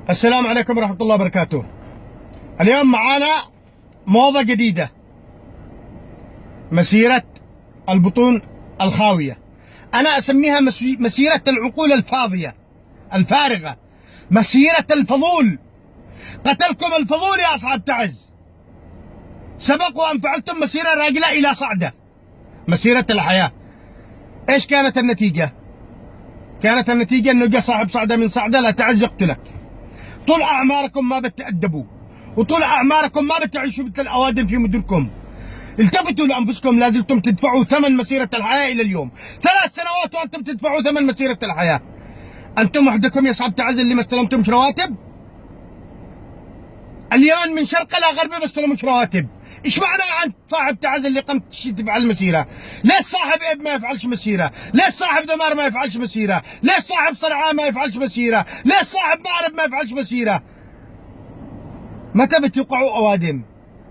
السلام عليكم ورحمة الله وبركاته. اليوم معانا موضة جديدة، مسيرة البطون الخاوية. أنا أسميها مسيرة العقول الفاضية الفارغة، مسيرة الفضول. قتلكم الفضول يا أصحاب تعز، سبق وأن فعلتم مسيرة راجلة إلى صعدة، مسيرة الحياة. إيش كانت النتيجة؟ كانت النتيجة أنه جاء صاحب صعدة من صعدة لا تعز يقتلك. طول أعماركم ما بتأدبوا، وطول أعماركم ما بتعيشوا مثل الأوادم في مدنكم. التفتوا لأنفسكم، لازلتم تدفعوا ثمن مسيرة الحياة إلى اليوم. 3 سنوات وأنتم تدفعوا ثمن مسيرة الحياة. أنتم وحدكم يا أصحاب تعز اللي ما استلمتمش رواتب. اليمن من شرق إلى غرب ما استلموش رواتب. إيش معنى أنت صاحب تعز اللي قمت تفعل المسيرة؟ ليش صاحب إب ما يفعلش مسيرة؟ ليش صاحب ذمار ما يفعلش مسيرة؟ ليش صاحب صنعاء ما يفعلش مسيرة؟ ليش صاحب مأرب ما يفعلش مسيرة؟ متى بتوقعوا أوادم؟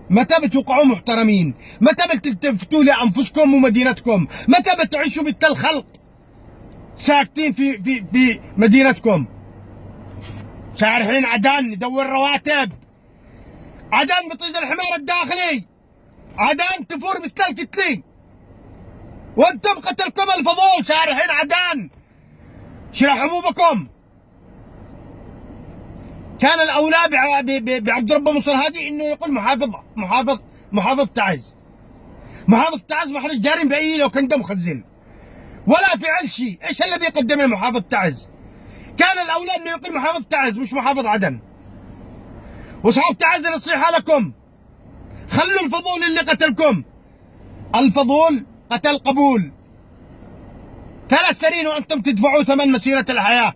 متى بتوقعوا محترمين؟ متى بتلتفتوا لأنفسكم ومدينتكم؟ متى بتعيشوا مثل الخلق ساكتين في مدينتكم؟ شارحين عدن ندور رواتب، عدن بطيز الحمار الداخلي، عدن تفور مثل الكتلي، وانتم قتلكم الفضول شارحين عدن. شرا حبوبكم. كان الاولى بعبد ربه منصور هادي انه يقول محافظ تعز. محافظ تعز ما حدش جارين باي لو كان ده مخزن ولا فعل شيء. ايش الذي قدمه محافظ تعز؟ كان الاولى انه يقول محافظ تعز مش محافظ عدن. واصحاب تعز نصيحه لكم، خلوا الفضول اللي قتلكم. الفضول قتل قبول. 3 سنين وانتم تدفعوا ثمن مسيره الحياه،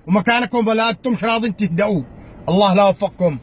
ومكانكم ولا انتم راضين تهدؤوا. الله لا وفقكم.